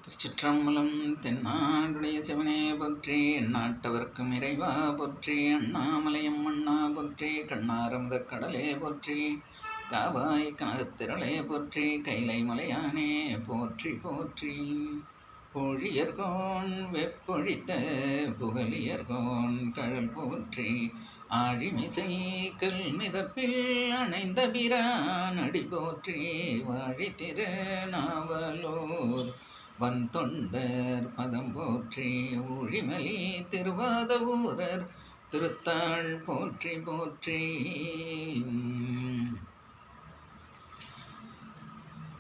திருச்சிற்றம்பலம். தென்னாடுடைய சிவனே போற்றி, எந்நாட்டவர்க்கும் இறைவா போற்றி, அண்ணாமலையம் மண்ணா போற்றி, கண்ணாரமுதற் கடலே போற்றி, காவாய் கனகத்திரளே போற்றி, கைலை மலையானே போற்றி போற்றி. பொழியர்கோன் வெப்பொழித்த புகழியர்கோன் கழல் போற்றி, ஆழிமிசை கல் மிதப்பில் அணைந்த பிரான் அடி போற்றி, வாழி திருநாவலூர் வந்தொண்டர் பதம் போற்றி, ஊழிமலி திருவாத ஊரர் திருத்தாள் போற்றி போற்றி.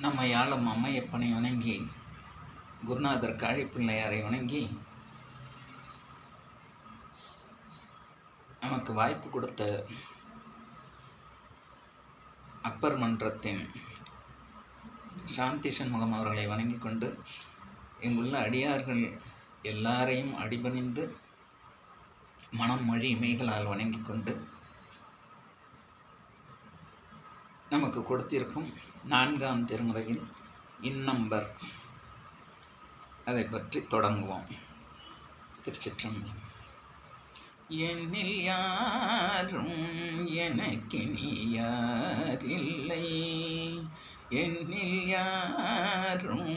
நம்ம யாழும் அம்மையப்பனை வணங்கி, குருநாதர் காழிப்பிள்ளையாரை வணங்கி, நமக்கு வாய்ப்பு கொடுத்த அப்பர் மன்றத்தின் சாந்தி சண்முகம் அவர்களை வணங்கி கொண்டு, இங்குள்ள அடியார்கள் எல்லாரையும் அடிபணிந்து மனம் மொழி மெய்களால் வணங்கி கொண்டு, நமக்கு கொடுத்திருக்கும் 4ஆம் திருமுறையில் இன்னம்பர் அதை பற்றி தொடங்குவோம். திருச்சிற்றம்பலம். என்னில் யாரும் எனக்கினி யாரில்லை, என்னில் யாரும்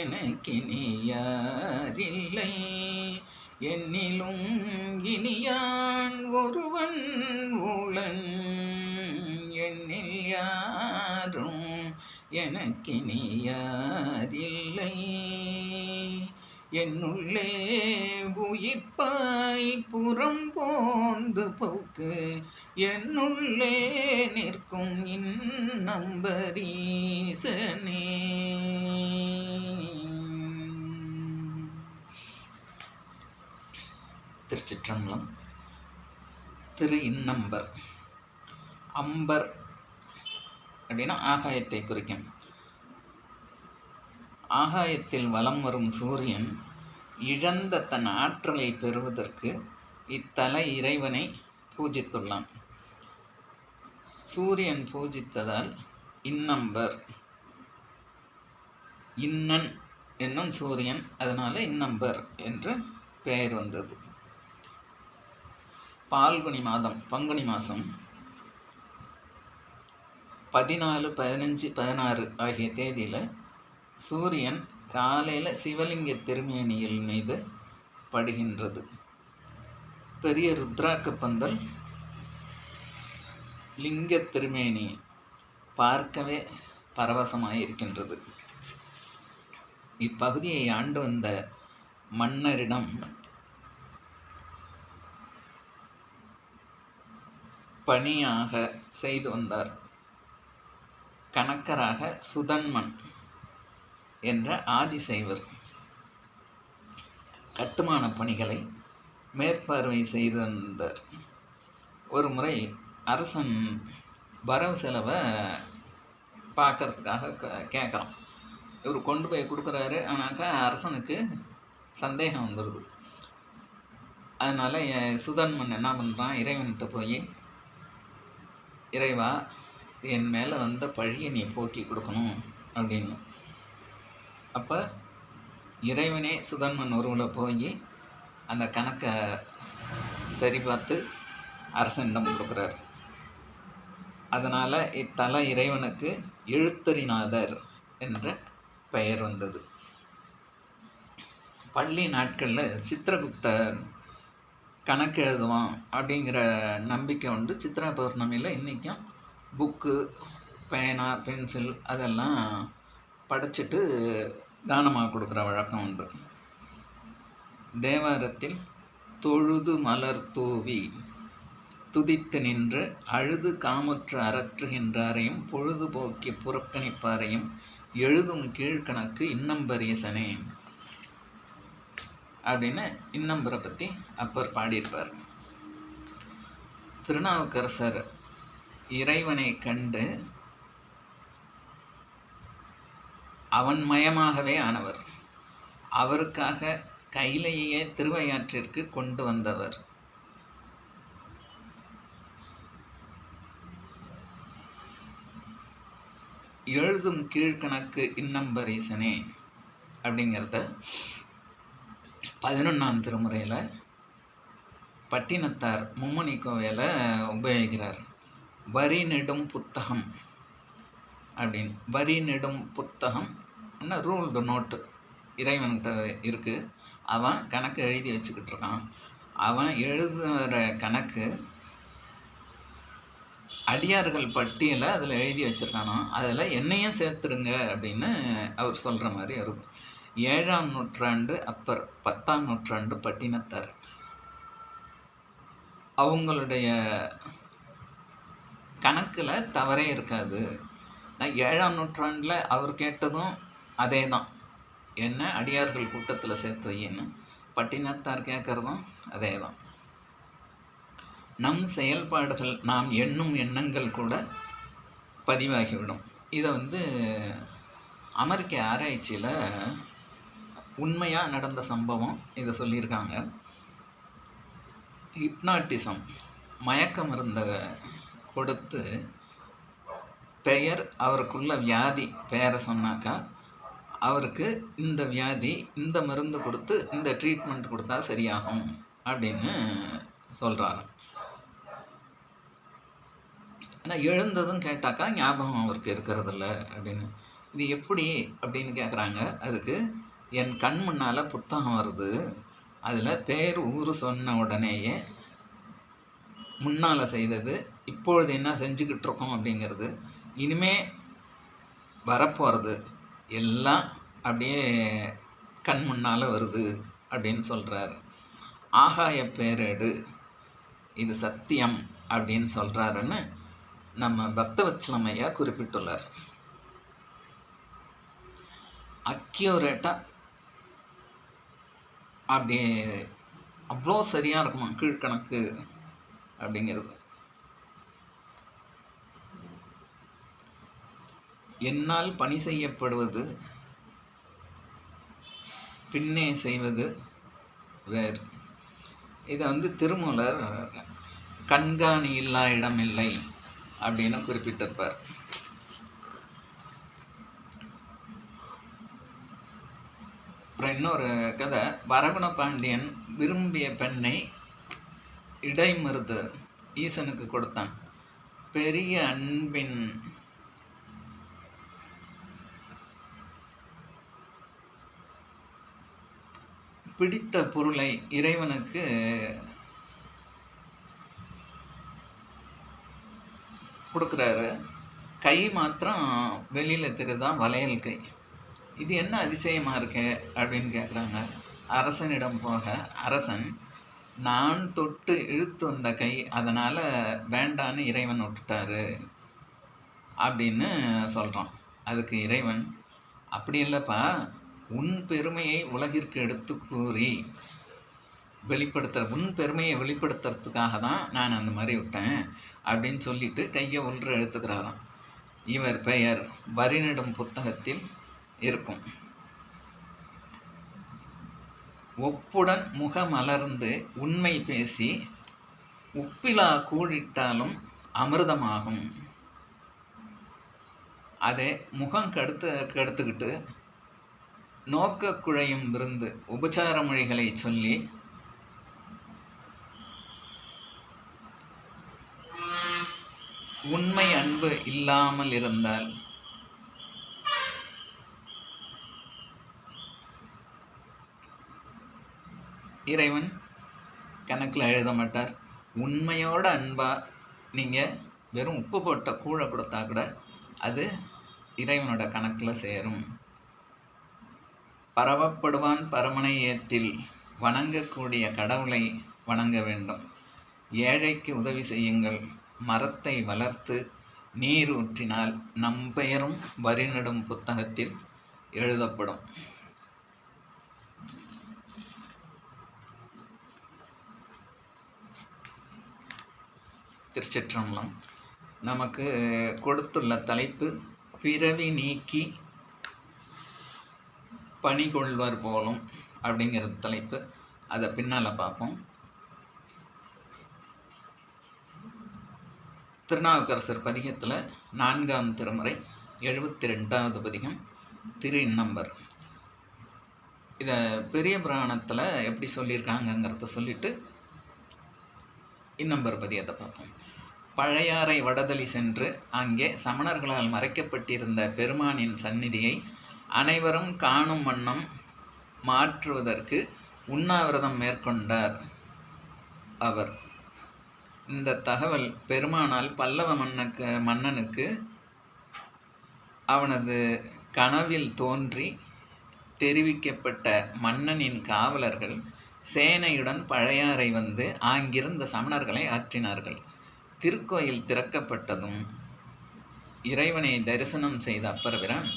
எனக்கினி யாரில்லை, என்னிலும் இனியான் ஒருவன் உளன், என்னில் யாரும் எனக்கினி யாரில்லை, என்னுள்ளே உயிர்ப்பாய் புறம் போந்து போக்கு, என்னுள்ளே நிற்கும் இன்னம்பரீசனே. திருச்சிற்றம்பலம். திரு இன்னம்பர். அம்பர் அப்படின்னா ஆகாயத்தை குறிக்கும். ஆகாயத்தில் வலம் வரும் சூரியன் இழந்த தன் ஆற்றலை பெறுவதற்கு இத்தல இறைவனை பூஜித்துள்ளான். சூரியன் பூஜித்ததால் இன்னம்பர், இன்னன் என்னும் சூரியன், அதனால இன்னம்பர் என்று பெயர் வந்தது. பால்குனி மாதம், பங்குனி மாதம் 14, 15, 16 ஆகிய தேதியில் சூரியன் காலையில் சிவலிங்க திருமேனியில் மீது படுகின்றது. பெரிய ருத்ராக்க பந்தல் லிங்க திருமேனி பார்க்கவே பரவசமாயிருக்கின்றது. இப்பகுதியை ஆண்டு வந்த மன்னரிடம் பணியாக செய்து வந்தார். கணக்கராக சுதன்மன் என்ற ஆதிசைவர் கட்டுமான பணிகளை மேற்பார்வை செய்து வந்தார். ஒரு முறை அரசன் வரவு செலவை பார்க்கறதுக்காக கேட்குறான். இவர் கொண்டு போய் கொடுக்குறாரு. ஆனாக்கா அரசனுக்கு சந்தேகம் வந்துடுது. அதனால் சுதன்மன் என்ன பண்ணுறான், இறைவன்கிட்ட போய், இறைவா, என் மேலே வந்த பழியை நீ போக்கி கொடுக்கணும் அப்படின்னு. அப்போ இறைவனே சுதன்மன் உருவில் போய் அந்த கணக்கை சரி பார்த்து அரசனிடம் கொடுக்குறார். அதனால் இத்தல இறைவனுக்கு எழுத்தறிநாதர் என்ற பெயர் வந்தது. பள்ளி நாட்களில் சித்திரகுப்தர் கணக்கு எழுதுவான் அப்படிங்கிற நம்பிக்கை உண்டு. சித்திரா பௌர்ணமியில் இன்றைக்கும் புக்கு, பேனா, பென்சில் அதெல்லாம் படைச்சிட்டு தானமாக கொடுக்குற வழக்கம் உண்டு. தேவாரத்தில் தொழுது மலர் தூவி துதித்து நின்று அழுது காமுற்று அரற்றுகின்றாரையும் பொழுதுபோக்கி புறக்கணிப்பாரையும் எழுதும் கீழ்கணக்கு இன்னம்பரீசனே அப்படின்னு இன்னம்பரை பற்றி அப்பர் பாடியிருப்பார். திருநாவுக்கரசர் இறைவனை கண்டு அவன் மயமாகவே ஆனவர். அவருக்காக கைலையே திருவையாற்றிற்கு கொண்டு வந்தவர். எழுதும் கீழ்கணக்கு இன்னம்பரீசனே அப்படிங்கிறத 11ஆம் திருமுறையில் பட்டினத்தார் மும்மணி கோவையில் உபயோகிக்கிறார். வரி நெடும் புத்தகம் அப்படின்னு. வரி நெடும் புத்தகம் ரூல்டு நோட்டு இறைவன்கிட்ட இருக்குது. அவன் கணக்கு எழுதி வச்சுக்கிட்டு இருக்கான். அவன் எழுதுகிற கணக்கு அடியார்கள் பட்டியலை அதில் எழுதி வச்சுருக்கானோ, அதில் என்னையும் சேர்த்துருங்க அப்படின்னு அவர் சொல்கிற மாதிரி வருது. 7ஆம் நூற்றாண்டு அப்பர், 10ஆம் நூற்றாண்டு பட்டினத்தார். அவங்களுடைய கணக்கில் தவறே இருக்காது. 7ஆம் நூற்றாண்டில் அவர் கேட்டதும் அதே தான், என்ன அடியார்கள் கூட்டத்தில் சேர்த்து வையின்னு. பட்டினத்தார் கேட்குறதும் அதே தான். நம் செயல்பாடுகள், நாம் எண்ணும் எண்ணங்கள் கூட பதிவாகிவிடும். இதை அமெரிக்க ஆராய்ச்சியில் உண்மையாக நடந்த சம்பவம் இதை சொல்லியிருக்காங்க. ஹிப்னாட்டிசம், மயக்க மருந்தை கொடுத்து பெயர், அவருக்குள்ள வியாதி பெயரை சொன்னாக்கா அவருக்கு இந்த வியாதி, இந்த மருந்து கொடுத்து இந்த ட்ரீட்மெண்ட் கொடுத்தா சரியாகும் அப்படின்னு சொல்கிறாரு. ஆனால் எழுந்ததும் கேட்டாக்கா ஞாபகம் அவருக்கு இருக்கிறதில்ல அப்படின்னு. இது எப்படி அப்படின்னு கேட்குறாங்க. அதுக்கு என் கண் முன்னால் புத்தகம் வருது, அதில் பேர் ஊர் சொன்ன உடனேயே முன்னால் செய்தது, இப்பொழுது என்ன செஞ்சுக்கிட்டு இருக்கோம் அப்படிங்கிறது, இனிமே வரப்போகிறது எல்லாம் அப்படியே கண் முன்னால் வருது அப்படின்னு சொல்கிறாரு. ஆகாய பேரேடு இது சத்தியம் அப்படின்னு சொல்கிறாருன்னு நம்ம பக்தவத்சலம் ஐயா குறிப்பிட்டுள்ளார். அக்யூரேட்டாக அப்படியே அவ்வளோ சரியாக இருக்குமா கீழ்கணக்கு அப்படிங்கிறது. என்னால் பணி செய்யப்படுவது பின்னே செய்வது வேறு. இதை திருமூலர் கண்காணி இல்லா இடமில்லை அப்படின்னு குறிப்பிட்டிருப்பார். அப்புறம் இன்னொரு கதை, வரகுண பாண்டியன் விரும்பிய பெண்ணை இடைமருது ஈசனுக்கு கொடுத்தான். பெரிய அன்பின் பிடித்த பொருளை இறைவனுக்கு கொடுக்குறாரு. கை மாத்திரம் வெளியில் தெரியுதான், வளையல் கை. இது என்ன அதிசயமாக இருக்கு அப்படின்னு கேட்குறாங்க. அரசனிடம் போக, அரசன் நான் தொட்டு இழுத்து வந்த கை, அதனால் வேண்டான்னு இறைவன் விட்டுட்டாரு அப்படின்னு சொல்கிறான். அதுக்கு இறைவன், அப்படி இல்லைப்பா, உன் பெருமையை உலகிற்கு எடுத்து கூறி உன் பெருமையை வெளிப்படுத்துறதுக்காக தான் நான் அந்த மாதிரி விட்டேன் அப்படின்னு சொல்லிட்டு கையை ஒன்று எடுத்துக்கிறாராம். இவர் பெயர் வரிநெடும் புத்தகத்தில் இருக்கும். ஒப்புடன் முகமலர்ந்து உண்மை பேசி உப்பிலா கூழிட்டாலும் அமிர்தமாகும். அதே முகம் கெடுத்துக்கிட்டு நோக்க குழையும் விருந்து உபச்சார மொழிகளை சொல்லி உண்மை அன்பு இல்லாமல் இருந்தால் இறைவன் கணக்கில் எழுத மாட்டார். உண்மையோட அன்பாக நீங்கள் வெறும் உப்பு போட்ட கூழை கொடுத்தா கூட அது இறைவனோட கணக்கில் சேரும். பரவப்படுவான் பரமனை ஏத்தில், வணங்கக்கூடிய கடவுளை வணங்க வேண்டும். ஏழைக்கு உதவி செய்யுங்கள், மரத்தை வளர்த்து நீர் ஊற்றினால் நம் பெயரும் வரிநெடும் புத்தகத்தில் எழுதப்படும். திருச்சிற்றம்பலம். நமக்கு கொடுத்துள்ள தலைப்பு பிறவி நீக்கி பணி கொள்வர் போலும் அப்படிங்கிறது தலைப்பு. அதை பின்னால் பார்ப்போம். திருநாவுக்கரசர் பதிகத்தில் 4ஆம் திருமுறை 72வது பதிகம், திரு நம்பர். இதை பெரிய புராணத்தில் எப்படி சொல்லியிருக்காங்கங்கிறத சொல்லிவிட்டு இன்னம்பர் பதியத்தை பார்ப்போம். பழையாறை வடதளி சென்று அங்கே சமணர்களால் மறைக்கப்பட்டிருந்த பெருமானின் சந்நிதியை அனைவரும் காணும் வண்ணம் மாற்றுவதற்கு உண்ணாவிரதம் மேற்கொண்டார் அவர். இந்த தகவல் பெருமானால் பல்லவ மன்னனுக்கு அவனது கனவில் தோன்றி தெரிவிக்கப்பட்ட மன்னனின் காவலர்கள் சேனையுடன் பழையாறை வந்து அங்கிருந்த சமணர்களை ஆற்றினார்கள். திருக்கோயில் திறக்கப்பட்டதும் இறைவனை தரிசனம் செய்த அப்பர்பிரான்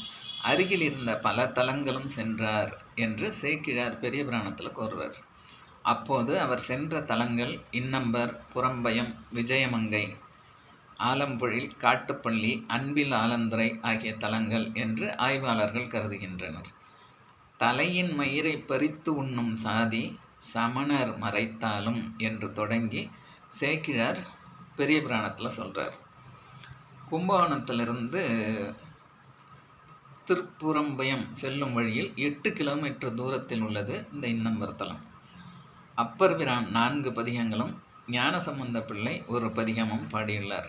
அருகில் இருந்த பல தலங்களும் சென்றார் என்று சேக்கிழார் பெரிய புராணத்தில் கூறுவார். அப்போது அவர் சென்ற தலங்கள் இன்னம்பர், புறம்பயம், விஜயமங்கை, ஆலம்பொழில், காட்டுப்பள்ளி, அன்பில் ஆலந்துறை ஆகிய தலங்கள் என்று ஆய்வாளர்கள் கருதுகின்றனர். தலையின் மயிரை பறித்து உண்ணும் சாதி சமணர் மறைத்தாலும் என்று தொடங்கி சேக்கிழார் பெரிய புராணத்தில் சொல்கிறார். கும்பகோணத்திலிருந்து திருப்புறம்பயம் செல்லும் வழியில் 8 கிலோமீட்டர் தூரத்தில் உள்ளது இந்த இன்னம்பர் தலம். அப்பர்பிரான் 4 பதிகங்களும் ஞானசம்பந்த பிள்ளை ஒரு பதிகமும் பாடியுள்ளார்.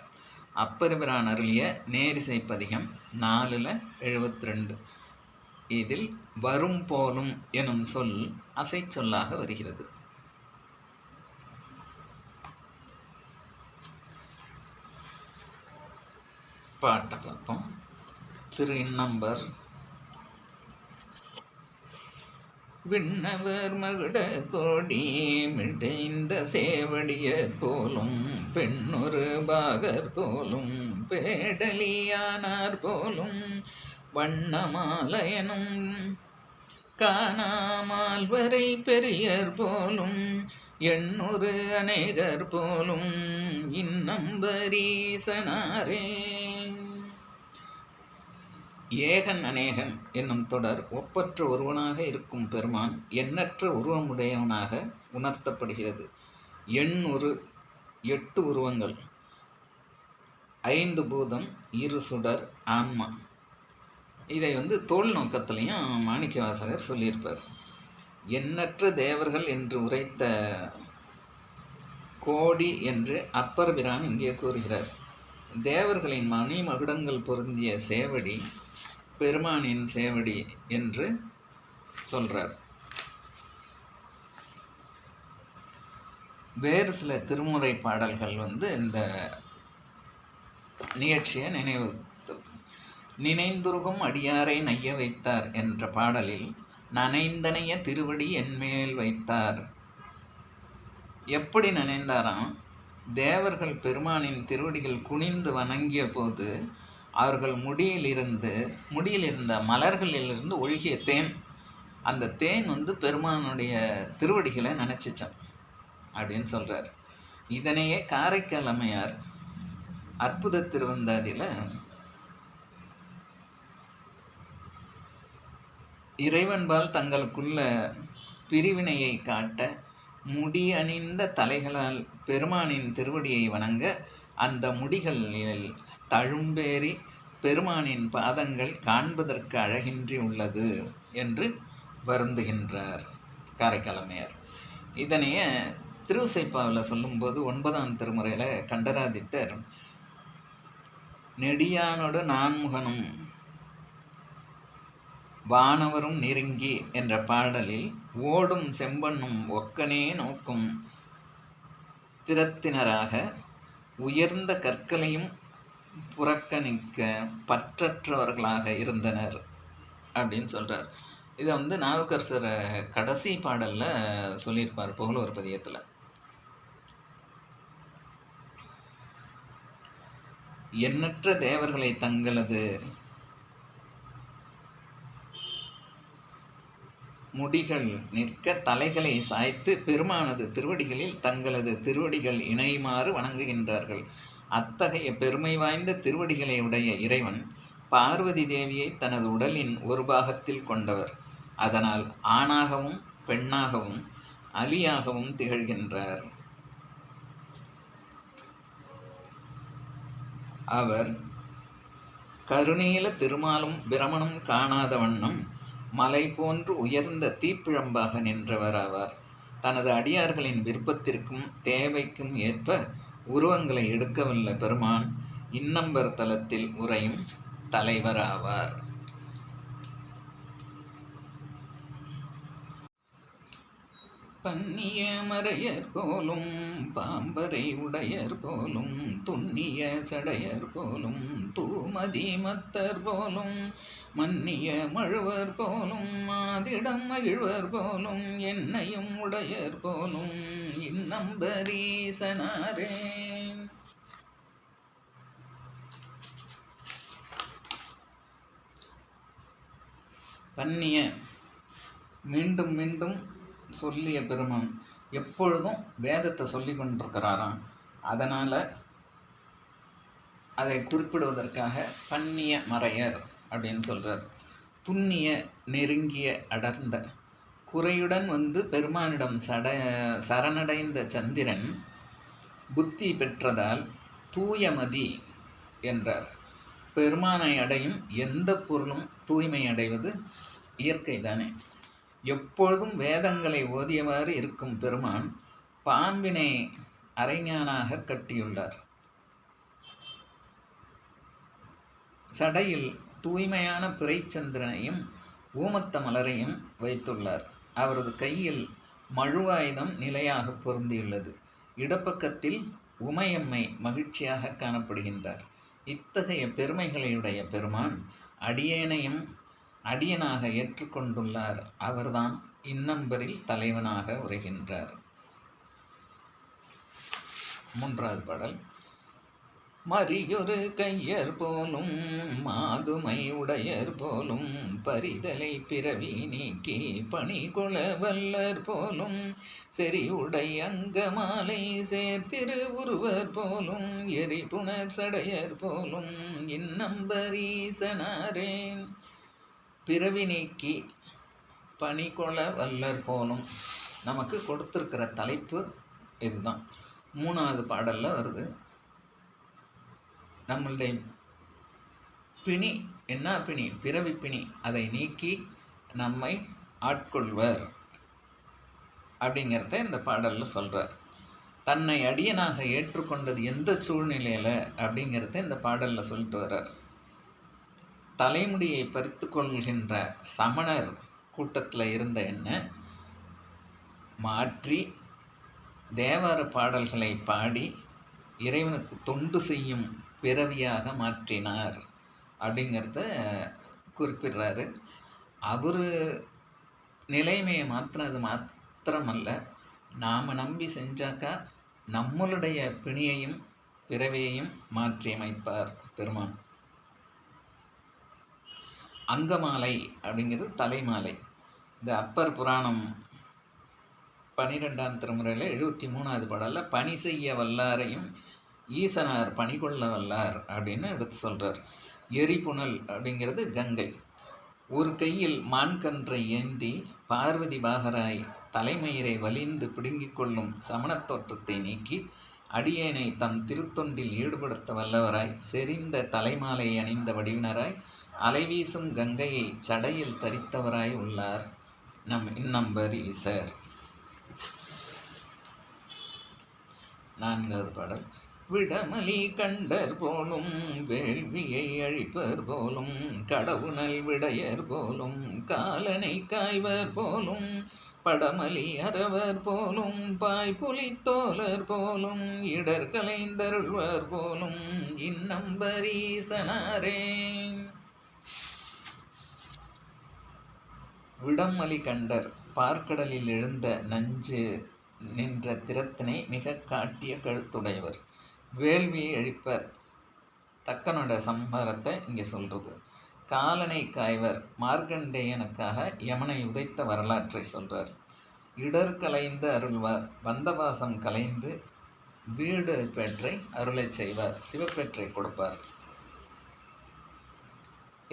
அப்பர்பிரான் அருளிய நேரிசை பதிகம் 4/72. இதில் வரும் போலும் எனும் சொல் அசை சொல்லாக வருகிறது. பாட்டை பார்ப்போம். திரு இன்னம்பர். விண்ணவர் மகுட கோடி மிடைந்த சேவடியர் போலும் பெண்ணொரு பாகர் போலும் பேடலியானார் போலும் வண்ணமாலயனும் காணாமால் வரை பெரியர் போலும் எண்ணொரு அநேகர் போலும் இன்னம்பரீசனாரே. ஏகன் அநேகன் என்னும் தொடர் ஒப்பற்ற ஒருவனாக இருக்கும் பெருமான் எண்ணற்ற உருவமுடையவனாக உணர்த்தப்படுகிறது. 8 உருவங்கள், 5 பூதம், 2 சுடர், ஆன்மா. இதை தோல் நோக்கத்திலையும் மாணிக்கவாசகர் சொல்லியிருப்பார். எண்ணற்ற தேவர்கள் என்று உரைத்த கோடி என்று அப்பர்பிரான் இங்கே கூறுகிறார். தேவர்களின் மணிமகுடங்கள் பொருந்திய சேவடி பெருமானின் சேவடி என்று சொல்கிறார். வேறு சில திருமுறை பாடல்கள் இந்த நிகழ்ச்சியை நினைந்துருகும் அடியாரை நைய வைத்தார் என்ற பாடலில் நனைந்தனைய திருவடி என்மேல் வைத்தார். எப்படி நனைந்தாராம்? தேவர்கள் பெருமானின் திருவடிகள் குனிந்து வணங்கிய போது அவர்கள் முடியில் இருந்த மலர்களிலிருந்து ஒழுகிய தேன், அந்த தேன் பெருமானுடைய திருவடிகளை நினச்சிச்சான் அப்படின்னு சொல்கிறார். இதனையே காரைக்கால் அம்மையார் அற்புத திருவந்தாதியில் இறைவன்பால் தங்களுக்குள்ள பிரிவினையை காட்ட முடி அணிந்த தலைகளால் பெருமானின் திருவடியை வணங்க அந்த முடிகளில் தழும்பேறி பெருமானின் பாதங்கள் காண்பதற்கு அழகின்றி உள்ளது என்று வருந்துகின்றார் காரைக்கால் அம்மையார். இதனைய திருவிசைப்பாவில் சொல்லும்போது 9ஆம் திருமுறையில் கண்டராதித்தர் நெடியானோடு நான்முகனும் வானவரும் நெருங்கி என்ற பாடலில் ஓடும் செம்பண்ணும் ஒக்கனே நோக்கும் திறத்தினராக உயர்ந்த கற்களையும் புறக்கணிக்க பற்றற்றவர்களாக இருந்தனர் அப்படின்னு சொல்கிறார். இதை நாவுக்கரசர் கடைசி பாடலில் சொல்லியிருப்பார் புகழோர் பதியத்தில். எண்ணற்ற தேவர்களை தங்களது முடிகள் நிற்க தலைகளை சாய்த்து பெருமானது திருவடிகளில் தங்களது திருவடிகள் இணையுமாறு வணங்குகின்றார்கள். அத்தகைய பெருமை வாய்ந்த திருவடிகளை உடைய இறைவன் பார்வதி தேவியை தனது உடலின் ஒரு பாகத்தில் கொண்டவர். அதனால் ஆணாகவும் பெண்ணாகவும் அலியாகவும் திகழ்கின்றார். அவர் கருநீல திருமாலும் பிரமனும் காணாத வண்ணம் மலை போன்று உயர்ந்த தீப்பிழம்பாக நின்றவர் ஆவார். தனது அடியார்களின் விருப்பத்திற்கும் தேவைக்கும் ஏற்ப உருவங்களை எடுக்கவல்ல பெருமான் இன்னம்பர் தலத்தில் உறையும் தலைவர் ஆவார். பன்னிய மறையர் போலும் பாம்பரை உடையர் போலும் துண்ணிய சடையர் போலும் தூமதி மத்தர் போலும் மன்னிய மழுவர் போலும் மாதிடம் மகிழ்வர் போலும் என்னையும் உடையர் போலும் இன்னம்பரீசனாரே. பன்னிய மீண்டும் மீண்டும் சொல்லிய பெருமான் எப்பொழுதும் வேதத்தை சொல்லி கொண்டிருக்கிறாராம். அதனால் அதை குறிப்பிடுவதற்காக பன்னிய மறையர் அப்படின்னு சொல்கிறார். துண்ணிய நெருங்கிய அடர்ந்த குறையுடன் வந்து பெருமானிடம் சரணடைந்த சந்திரன் புத்தி பெற்றதால் தூயமதி என்றார். பெருமானை அடையும் எந்த பொருளும் தூய்மை அடைவது இயற்கை தானே. எப்பொழுதும் வேதங்களை ஓதியவாறு இருக்கும் பெருமான் பாம்பினை அரைஞானாக கட்டியுள்ளார். சடையில் தூய்மையான பிறைச்சந்திரனையும் ஊமத்த மலரையும் வைத்துள்ளார். அவரது கையில் மழுவாயுதம் நிலையாக பொருந்தியுள்ளது. இடப்பக்கத்தில் உமையம்மை மகிழ்ச்சியாக காணப்படுகின்றார். இத்தகைய பெருமைகளையுடைய பெருமான் அடியேனையும் அடியனாக ஏற்றுக்கொண்டுள்ளார். அவர்தான் இன்னம்பரில் தலைவனாக உரைகின்றார். 3வது பாடல். மறியொரு கையர் போலும் மாதுமை உடையர் போலும் பரிதலை பிறவி நீக்கி பணி கொள வல்லர் போலும் செறிவுடை அங்கமாலை சேர்த்திரு உருவர் போலும் எரிபுணர் சடையர் போலும் இன்னம்பரீசனாரே. பிறவி நீக்கி பணிகொள வல்லர் போலும் நமக்கு கொடுத்துருக்கிற தலைப்பு இதுதான். 3வது பாடலில் வருது. நம்மளுடைய பிணி என்ன பிணி? பிறவி பிணி. அதை நீக்கி நம்மை ஆட்கொள்வர் அப்படிங்கிறத இந்த பாடலில் சொல்கிறார். தன்னை அடியனாக ஏற்றுக்கொண்டது எந்த சூழ்நிலையில் அப்படிங்கிறத இந்த பாடலில் சொல்லிட்டு வர்றார். தலைமுடியை பறித்து கொள்கின்ற சமணர் கூட்டத்தில் இருந்த என்ன மாற்றி தேவார பாடல்களை பாடி இறைவனுக்கு தொண்டு செய்யும் பிறவியாக மாற்றினார் அப்படிங்கிறத குறிப்பிடுறாரு. அவர் நிலைமையை மாற்றினது மாத்திரமல்ல, நாம் நம்பி செஞ்சாக்கா நம்மளுடைய பிணியையும் பிறவியையும் மாற்றி அமைப்பார் பெருமான். அங்கமாலை அப்படிங்கிறது தலைமாலை. இந்த அப்பர் புராணம் 12ஆம் திருமுறையில் 73வது பாடலில் பணி செய்ய வல்லாரையும் ஈசனார் பணி கொள்ள வல்லார் அப்படின்னு எடுத்து சொல்கிறார். எரிபுணல் அப்படிங்கிறது கங்கை. ஒரு கையில் மான்கன்றை ஏந்தி பார்வதி பாகராய் தலைமயிரை வலிந்து பிடுங்கிக் கொள்ளும் சமணத் தோற்றத்தை நீக்கி அடியேனை தம் திருத்தொண்டில் ஈடுபடுத்த வல்லவராய் செறிந்த தலைமாலை அணிந்த வடிவினராய் அலைவீசும் கங்கையை சடையில் தரித்தவராய் உள்ளார் நம் இன்னம்பர் ஈசர். 4வது பாடல். விடமலி கண்டர் போலும் வேள்வியை அழிப்பர் போலும் கடவுணல் விடையர் போலும் காலனை காய்வர் போலும் படமலி அறவர் போலும் பாய்புலி தோலர் போலும் இடர் கலைந்தருள்வர் போலும் இன்னம்பரீசனாரே. விடமலி கண்டர் பார்க்கடலில் எழுந்த நஞ்சு நின்ற திறத்தினை மிக காட்டிய கழுத்துடையவர். வேள்வியை அழிப்பர். தக்கனோட சம்ஹாரத்தை இங்கே சொல்கிறது. காலனை காய்வர் மார்க்கண்டேயனுக்காக யமனை உதைத்த வரலாற்றை சொல்கிறார். இடர் கலைந்து அருள்வார். பந்தபாசம் கலைந்து வீடு பெற்றை அருளை செய்வார். சிவப்பெற்றை கொடுப்பார்.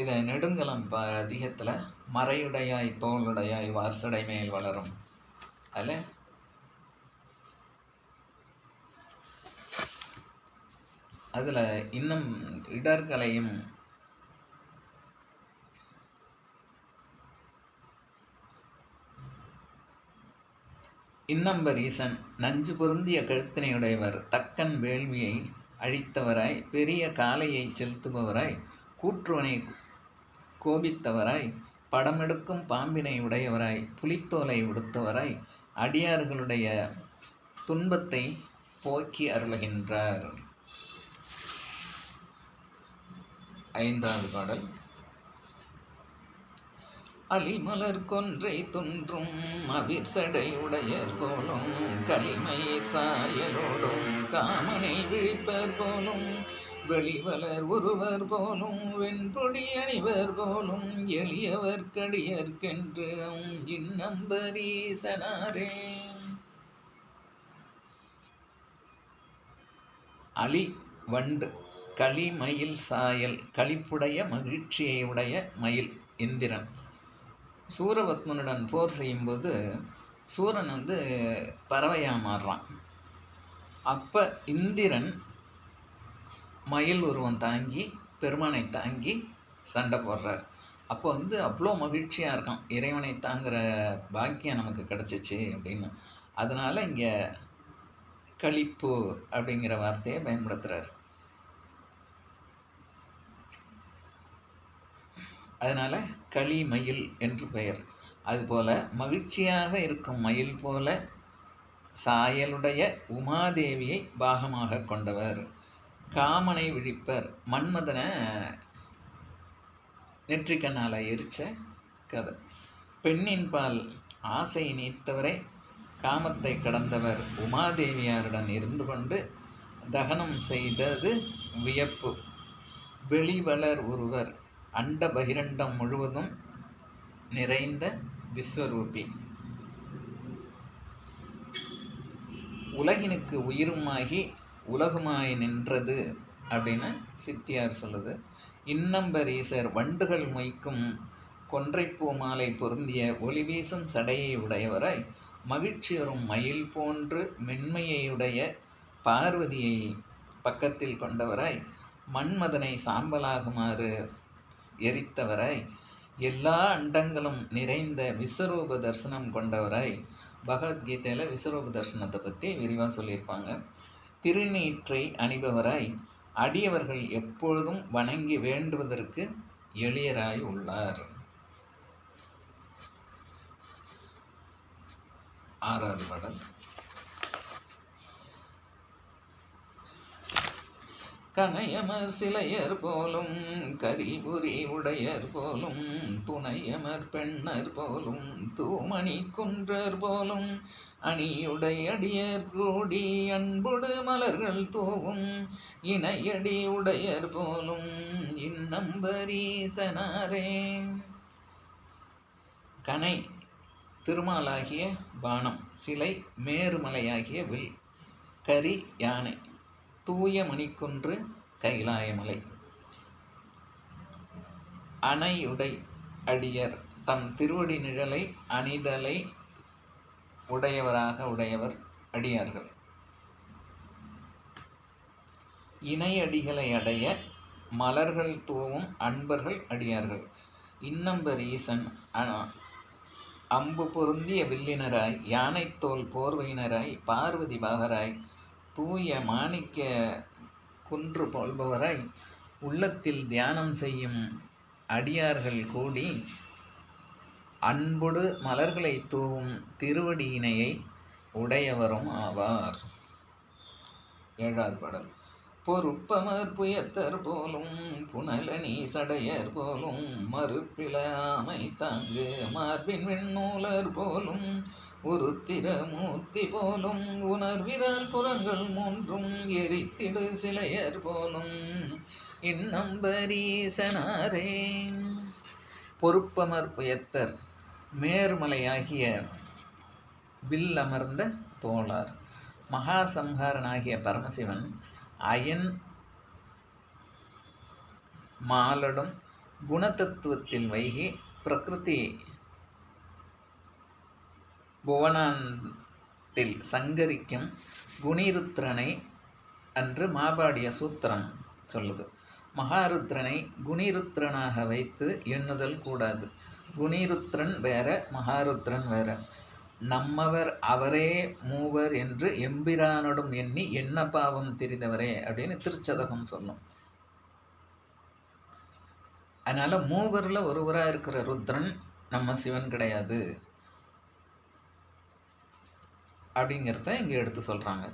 இதை நெடுங்கலம் அதிகத்தில் மறையுடையாய் தோளுடையாய் வார்சடை மேல் வளரும். அதில் இன்னும் இடர்களையும் இன்னம்பரீசன் நஞ்சு பொருந்திய கழுத்தினையுடையவர், தக்கன் வேள்வியை அழித்தவராய், பெரிய காளையை செலுத்துபவராய், கூற்றுவனை கோபித்தவராய், படமெடுக்கும் பாம்பினை உடையவராய், புலித்தோலை உடுத்தவராய், அடியார்களுடைய துன்பத்தை போக்கி அருளுகின்றார். 5வது பாடல். அலிமலர் கொன்றை துன்றும் அவிர்சடை உடையர் போலும், களிமயிர் சாயலோடும் காமனை விழிப்பர் போலும், வெளிவலர் ஒருவர் போலும், வெண்பொடி அணிவர் போலும், எளியவர் கடியர்க்கென்று இன்னம்பரீசனாரே. அலி வண்டு, களிமயில் சாயல், களிப்புடைய மகிழ்ச்சியை உடைய மயில் இந்திரன். சூரபத்மனுடன் போர் செய்யும்போது சூரன் பறவையாக மாறுறான். அப்போ இந்திரன் மயில் உருவம் தாங்கி பெருமானை தாங்கி சண்டை போடுறார். அப்போ அவ்வளோ மகிழ்ச்சியாக இருக்கான், இறைவனை தாங்குகிற பாக்கியம் நமக்கு கிடச்சிச்சு அப்படின்னு. அதனால் இங்கே களிப்பு அப்படிங்கிற வார்த்தையை பயன்படுத்துகிறார். அதனால் களி மயில் என்று பெயர். அதுபோல் மகிழ்ச்சியாக இருக்கும் மயில் போல சாயலுடைய உமாதேவியை பாகமாக கொண்டவர். காமனை விழிப்பர், மன்மதனை நெற்றிக்கண்ணால் எரிச்ச கதை. பெண்ணின் பால் ஆசை நீத்தவரை, காமத்தை கடந்தவர், உமாதேவியாருடன் இருந்து கொண்டு தகனம் செய்தது வியப்பு. வெளிவளர் ஒருவர், அண்ட பகிரண்டம் முழுவதும் நிறைந்த விஸ்வரூபி. உலகினுக்கு உயிருமாகி உலகுமாய் நின்றது அப்படின்னு சித்தியார் சொல்லுது. இன்னம்பரீசர் வண்டுகள் மொய்க்கும் கொன்றைப்பூ மாலை பொருந்திய ஒளி வீசும் சடையை உடையவராய், மகிழ்ச்சி வரும் மயில் போன்று மென்மையுடைய பார்வதியை பக்கத்தில் கொண்டவராய், மன்மதனை சாம்பலாகுமாறு எரித்தவராய், எல்லா அண்டங்களும் நிறைந்த விஸ்வரூப தரிசனம் கொண்டவராய். பகவத்கீதையில் விஸ்வரூப தரிசனத்தை பற்றி விரிவாக சொல்லியிருப்பாங்க. திருநீற்றை அணிபவராய், அடியவர்கள் எப்பொழுதும் வணங்கி வேண்டுவதற்கு எளியராய் உள்ளார். 6வது பாடல். கணையமர் சிலையர் போலும், கரிபுரி உடையர் போலும், துணையமர் பெண்ணர் போலும், தூமணி குன்றர் போலும், அணியுடை அடியர் கூடி அன்புடு மலர்கள் தூவும், இணையடி உடையர் போலும் இன்னம்பரீசனாரே. கணை திருமாலாகிய பானம், சிலை மேருமலையாகிய வில், கரி யானை, தூய மணிக்குன்று கைலாயமலை. அணையுடை அடியர், தம் திருவடி நிழலை அணிதலை உடையவர் அடியார்கள். இணையடிகளை அடைய மலர்கள் தூவும் அன்பர்கள் அடியார்கள். இன்னம்பரீசன் அம்பு பொருந்திய வில்லினராய், யானைத்தோல் போர்வையினராய், பார்வதி பாகராய், தூய மாணிக்க குன்று போல்பவராய், உள்ளத்தில் தியானம் செய்யும் அடியார்கள் கூடி அன்புடு மலர்களை தூவும் திருவடியினையை உடையவரும் ஆவார். 7வது பாடல். பொறுப்பமர் புயத்தர் போலும், புனலணி சடையர் போலும், மறுப்பிலாமை தாங்கு மார்பின் வெண்ணூலர் போலும், உருத்திர மூர்த்தி போலும், உணர்விரால் புறங்கள் மூன்றும் எரித்திடு சிலையர் போலும் இன்னம்பரீசனாரே. பொறுப்பமர் புயத்தர், மேருமலையாகிய வில் அமர்ந்த தோளார். மகாசம்ஹாரனாகிய பரமசிவன் அயன் மாலடும் குணதத்துவத்தில் வைகி பிரகிருதி புவனத்தில் சங்கரிக்கும் குணிருத்ரனை அன்று மாபாடிய சூத்திரம் சொல்லுது. மகாருத்ரனை குணிருத்ரனாக வைத்து எண்ணுதல் கூடாது. குணிருத்ரன் வேற, மகாருத்ரன் வேற. நம்மவர் அவரே மூவர் என்று எம்பிரானோடும் எண்ணி என்ன பாவம் தெரிந்தவரே அப்படின்னு திருச்சதகம் சொல்லும். அதனால மூவர்ல ஒருவராக இருக்கிற ருத்ரன் நம்ம சிவன் கிடையாது அப்படிங்கிறத இங்கே எடுத்து சொல்கிறாங்க.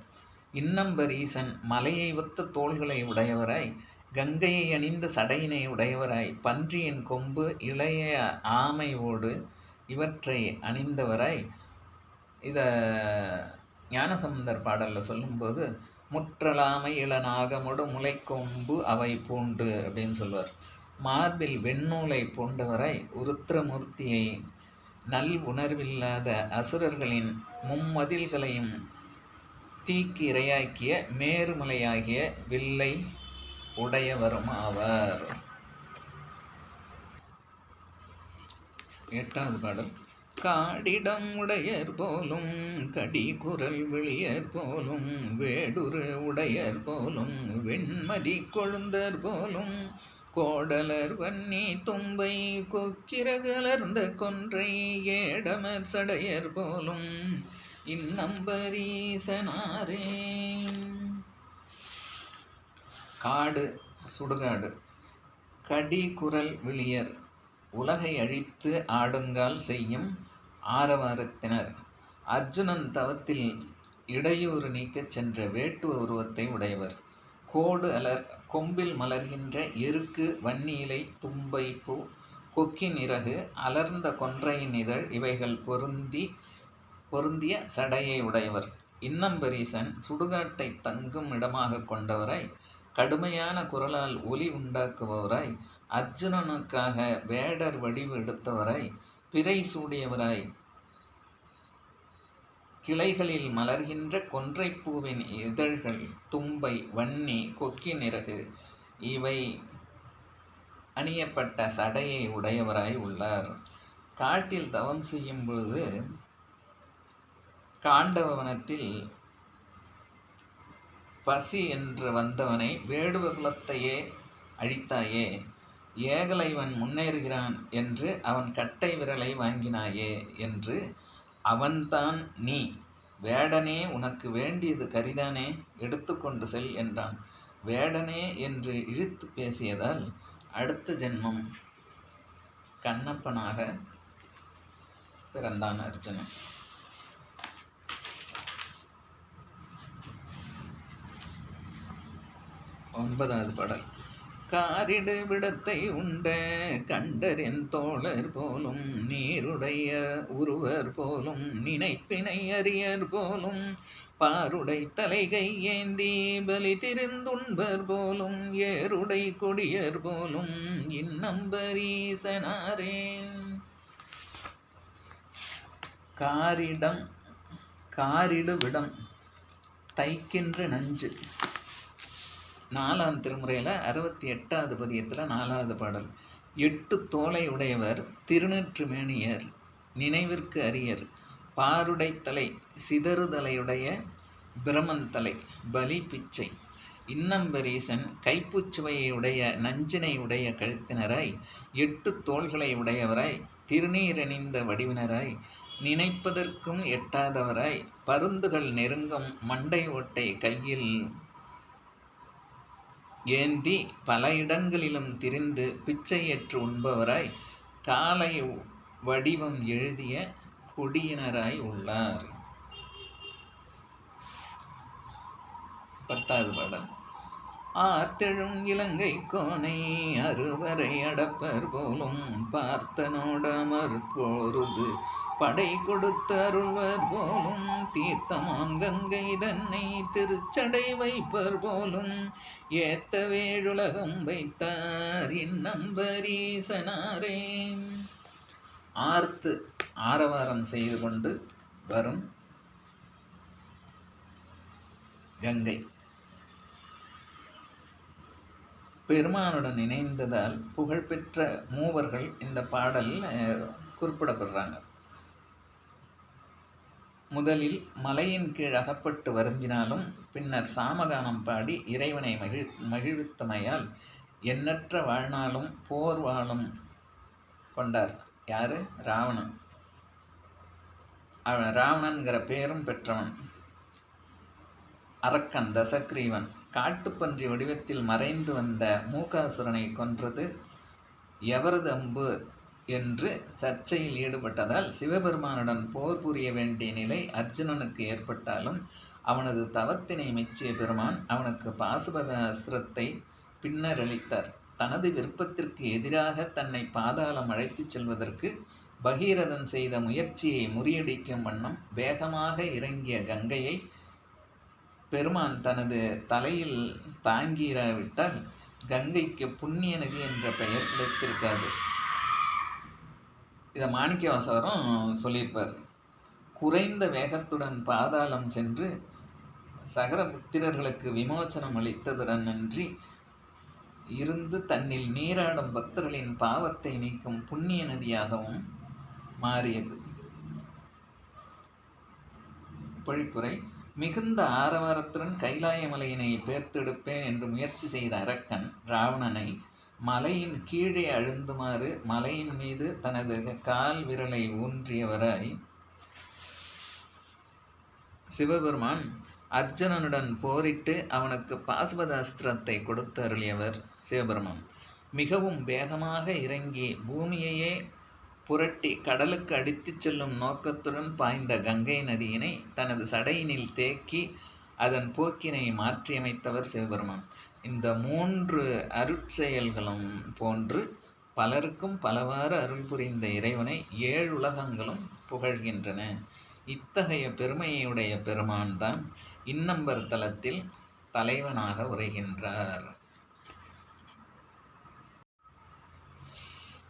இன்னம்பரீசன் மலையை ஒத்த தோள்களை உடையவராய், கங்கையை அணிந்த சடையினை உடையவராய், பன்றியின் கொம்பு இளைய ஆமையோடு இவற்றை அணிந்தவராய். இதை ஞானசம்பந்தர் பாடலில் சொல்லும்போது, முற்றலாமை இளநாகமோடு முளைக்கொம்பு அவை பூண்டு அப்படின்னு சொல்லுவார். மார்பில் வெண்ணூலை பூண்டவராய் உருத்திரமூர்த்தியை நல் உணர்வில்லாத அசுரர்களின் மும்மதில்களையும் தீக்கு இரையாக்கிய மேருமலையாகிய வில்லை உடையவரும் ஆவார். 8வது பாடல். காடிடம் உடையர் போலும் கடி குரல் வெளியர் போலும் வேடுரு உடையர் போலும் வெண்மதி கொழுந்தர் போலும் கோடலர் வன்னி தும்பை கொக்கிரகலர்ந்த கொன்றை ஏடமர் சடையர் போலும் இன்னம்பரீசனாரே. காடு சுடுகாடு, கடி குரல் விளியர் உலகை அழித்து ஆடுங்கால் செய்யும் ஆரவாரத்தினர், அர்ஜுனன் தவத்தில் இடையூறு நீக்கச் சென்ற வேட்டுவ உருவத்தை உடையவர், கோடு அலர் கொம்பில் மலர்கின்ற எருக்கு வன்னியிலை தும்பை பூ கொக்கின் இறகு அலர்ந்த கொன்றையின் இதழ் இவைகள் பொருந்திய சடையை உடையவர். இன்னம்பரீசன் சுடுகாட்டை தங்கும் இடமாக கொண்டவராய், கடுமையான குரலால் ஒலி உண்டாக்குபவராய், அர்ஜுனனுக்காக வேடர் வடிவு எடுத்தவராய், பிறை சூடியவராய், கிளைகளில் மலர்கின்ற கொன்றைப்பூவின் இதழ்கள் தும்பை வன்னி கொக்கின் இறகு இவை அணியப்பட்ட சடையை உடையவராய் உள்ளார். காட்டில் தவம் செய்யும் பொழுது காண்டவவனத்தில் பசி என்று வந்தவனை வேடுவ குலத்தையே அழித்தாயே, ஏகலைவன் முன்னேறுகிறான் என்று அவன் கட்டை விரலை வாங்கினாயே என்று அவன்தான் நீ, வேடனே உனக்கு வேண்டியது கரிதானே, எடுத்துக்கொண்டு செல் என்றான். வேடனே என்று இழுத்து பேசியதால் அடுத்த ஜென்மம் கண்ணப்பனாக பிறந்தான் அர்ஜுனன். 9வது பாடல். காரிடு விடத்தை உண்ட கண்டரின் தோழர் போலும் நீருடைய உருவர் போலும் நினைப்பினை அறியர் போலும் பாருடை தலைகை ஏந்தி பலி திருந்துண்பர் போலும் ஏருடை கொடியர் போலும் இன்னம்பரீசனாரே. காரிடு விடம் தைக்கின்ற நஞ்சு. 4ஆம் திருமுறையில் 68வது பதியத்தில் 4வது பாடல். 8 தோலை உடையவர் திருநெற்று மேனியர் நினைவிற்கு அரியர், பாருடை தலை சிதறுதலையுடைய பிரமந்தலை பலி பிச்சை, இன்னம்பரீசன் கைப்புச்சுவையை உடைய நஞ்சினை உடைய கழுத்தினராய், 8 தோள்களை உடையவராய், திருநீரணிந்த வடிவினராய், நினைப்பதற்கும் எட்டாதவராய், பருந்துகள் நெருங்கும் மண்டை ஓட்டை கையில் ஏந்தி பல இடங்களிலும் திரிந்து பிச்சையற்று உண்பவராய், காலை வடிவம் எழுதிய குடியினராய் உள்ளார். 10வது பாடல். ஆர்த்தெழும் இலங்கை கோனை அறுவரை அடப்பர் போலும் பார்த்தனோடமர் பொருது படை கொடுத்த அருள்வர் போலும் தீர்த்தமான் கங்கை தன்னை திருச்சடை வைப்பர் போலும் ஏத்த வேழுலகம் வைத்தார் இன்னம்பரீசனாரே. ஆர்த்து ஆரவாரம் செய்து கொண்டு வரும் கங்கை பெருமானுடன் இணைந்ததால் புகழ்பெற்ற மூவர்கள் இந்த பாடல் குறிப்பிடப்படுறாங்க. முதலில் மலையின் கீழ் அகப்பட்டு வருந்தினாலும் பின்னர் சாமகானம் பாடி இறைவனை மகிழ்வித்தமையால் எண்ணற்ற வாழ்நாளும் போர் வாழும் கொண்டார். யாரு? ராவணன். அவன் ராவணன்கிற பேரும் பெற்றவன். அரக்கன் தசக்ரீவன் காட்டுப்பன்றி வடிவத்தில் மறைந்து வந்த மூகாசுரனை கொன்றது எவரது அம்பு என்று சர்ச்சையில் ஈடுபட்டதால் சிவபெருமானுடன் போர் புரிய வேண்டிய நிலை அர்ஜுனனுக்கு ஏற்பட்டாலும் அவனது தவத்தினை மெச்சிய பெருமான் அவனுக்கு பாசுபத அஸ்திரத்தை பின்னர் அளித்தார். தனது விருப்பத்திற்கு எதிராக தன்னை பாதாளம் அழைத்துச் செல்வதற்கு பகீரதன் செய்த முயற்சியை முறியடிக்கும் வண்ணம் வேகமாக இறங்கிய கங்கையை பெருமான் தனது தலையில் தாங்கிராவிட்டால் கங்கைக்கு புண்ணிய நதி என்ற பெயர் கிடைத்திருக்காது. இதை மாணிக்கவாசகரும் சொல்லியிருப்பார். குறைந்த வேகத்துடன் பாதாளம் சென்று சகர புத்திரர்களுக்கு விமோசனம் அளித்ததுடன் அன்றி இருந்து தன்னில் நீராடும் பக்தர்களின் பாவத்தை நீக்கும் புண்ணிய நதியாகவும் மாறியது. பொழிப்புரை: மிகுந்த ஆரவாரத்துடன் கைலாய மலையினை பேர்த்தெடுப்பேன் என்று முயற்சி செய்த அரக்கன் ராவணனை மலையின் கீழே அழுந்துமாறு மலையின் மீது தனது கால் விரலை ஊன்றியவராய் சிவபெருமான் அர்ஜுனனுடன் போரிட்டு அவனுக்கு பாசுபதாஸ்திரத்தை கொடுத்து அருளியவர் சிவபெருமான். மிகவும் வேகமாக இறங்கி பூமியையே புரட்டி கடலுக்கு அடித்துச் செல்லும் நோக்கத்துடன் பாய்ந்த கங்கை நதியினை தனது சடையினில் தேக்கி அதன் போக்கினை மாற்றியமைத்தவர் சிவபெருமான். இந்த 3 அருட்செயல்களும் போன்று பலருக்கும் பலவாறு அருள் புரிந்த இறைவனை 7 உலகங்களும் புகழ்கின்றன. இத்தகைய பெருமையுடைய பெருமான் தான் இன்னம்பர் தலத்தில் தலைவனாக உரைகின்றார்.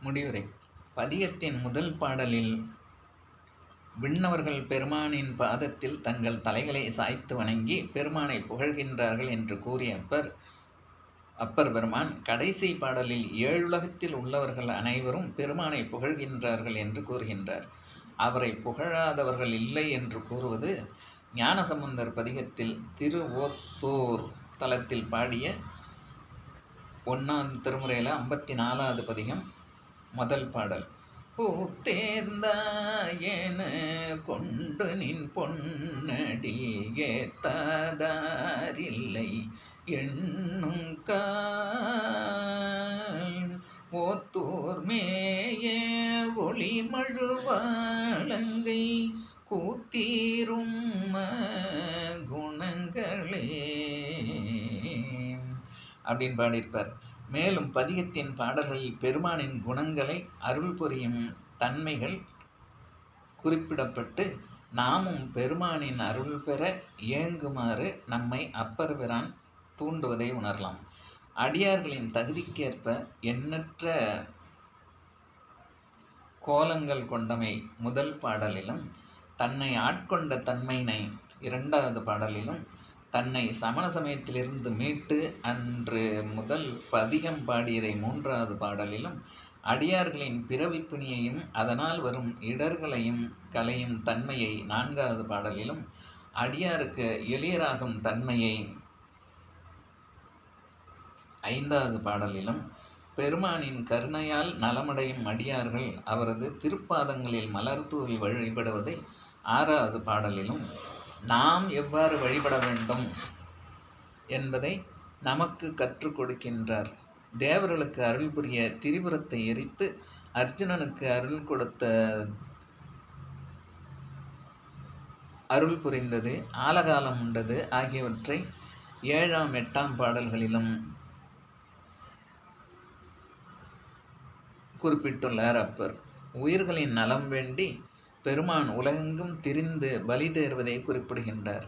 முடிவுரை: பதிகத்தின் முதல் பாடலில் விண்ணவர்கள் பெருமானின் பாதத்தில் தங்கள் தலைகளை சாய்த்து வணங்கி பெருமானை புகழ்கின்றார்கள் என்று கூறிய அப்பர் பெருமான் கடைசி பாடலில் 7 உலகத்தில் உள்ளவர்கள் அனைவரும் பெருமானை புகழ்கின்றார்கள் என்று கூறுகின்றார். அவரை புகழாதவர்கள் இல்லை என்று கூறுவது ஞானசம்பந்தர் பதிகத்தில் திருவோத்தூர் தலத்தில் பாடிய 1ஆம் திருமுறையில் 54வது பதிகம் முதல் பாடல். பூத்தேர்ந்தாயன கொண்டு நின் பொன்னடி ஏத்தாதாரில்லை எண்ணும் கால் ஓத்தூர் மேய ஒளி மழுவாளங்கை கூத்தீரும் குணங்களே அப்படின்னு பாடியிருப்பார். மேலும் பதிகத்தின் பாடல்களில் பெருமானின் குணங்களை அருள் புரியும் தன்மைகள் குறிப்பிடப்பட்டு நாமும் பெருமானின் அருள் பெற இயங்குமாறு நம்மை அப்பர் பிரான் தூண்டுவதை உணரலாம். அடியார்களின் தகுதிக்கேற்ப எண்ணற்ற கோலங்கள் கொண்டமை முதல் பாடலிலும், தன்னை ஆட்கொண்ட தன்மையினை 2வது பாடலிலும், தன்னை சமண சமயத்திலிருந்து மீட்டு அன்று முதல் பதிகம் பாடியதை 3வது பாடலிலும், அடியார்களின் பிறவிப்பிணியையும் அதனால் வரும் இடர்களையும் களையும் தன்மையை 4வது பாடலிலும், அடியாருக்கு எளியராகும் தன்மையை 5வது பாடலிலும், பெருமானின் கருணையால் நலமடையும் அடியார்கள் அவரது திருப்பாதங்களில் மலர் தூவி வழிபடுவதை 6வது பாடலிலும், நாம் எவ்வாறு வழிபட வேண்டும் என்பதை நமக்கு கற்றுக் கொடுக்கின்றார். தேவர்களுக்கு அருள் புரிய திரிபுரத்தை எரித்து அர்ஜுனனுக்கு அருள் புரிந்தது, ஆலகாலம் உண்டது ஆகியவற்றை 7ஆம் 8ஆம் பாடல்களிலும் குறிப்பிட்டுள்ளார் அப்பர். உயிர்களின் நலம் வேண்டி பெருமான் உலகெங்கும் திரிந்து பலி தேர்வதை குறிப்பிடுகின்றார்.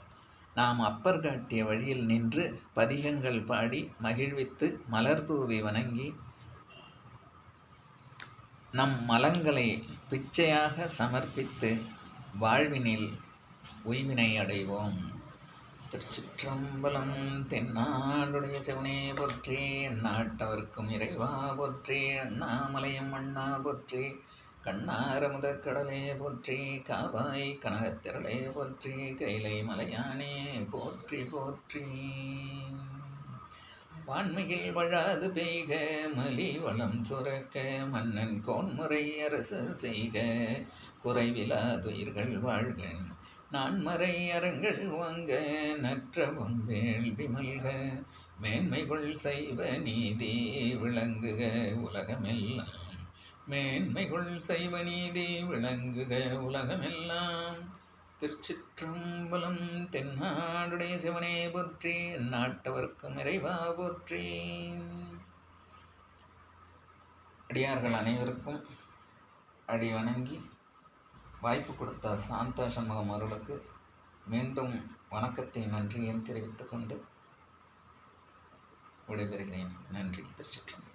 நாம் அப்பர் காட்டிய வழியில் நின்று பதிகங்கள் பாடி மகிழ்வித்து மலர் தூவி வணங்கி நம் மலங்களை பிச்சையாக சமர்ப்பித்து வாழ்வினில் உய்வினை அடைவோம். திருச்சிற்றம்பலம். தென்னாடுடைய சிவனே போற்றி, நாட்டவர்க்கும் இறைவா போற்றி, அண்ணாமலையம் அண்ணா போற்றி, கண்ணார முதற்கடலே போற்றி, காவாய் கனகத்திரளே போற்றி, கைலை மலையானே போற்றி போற்றி. வான்மையில் வழாது பெய்க மலி வளம் சுரக்க, மன்னன் கோன்முறை அரசு செய்க, குறைவிலாதுயிர்கள் வாழ்க. நான்மறை அறங்கள் வாங்க நற்றவம் வேள்வி மல்க. மேன்மைகள் சைவ நீதி விளங்குக உலகமெல்லாம். மேன்மைகள் சைவ நீதி விளங்குக உலகமெல்லாம். திருச்சிற்றம்பலம். தென்னாடுடைய சிவனே போற்றி, நாட்டவர்க்கும் இறைவா போற்றி. அடியார்கள் அனைவருக்கும் அடி வணங்கி வாய்ப்பு கொடுத்த சாந்தா சண்முகம் அவர்களுக்கு மீண்டும் வணக்கத்தை நன்றியும் தெரிவித்துக் கொண்டு விடைபெறுகிறேன். நன்றி. திருச்சிற்றம்பலம்.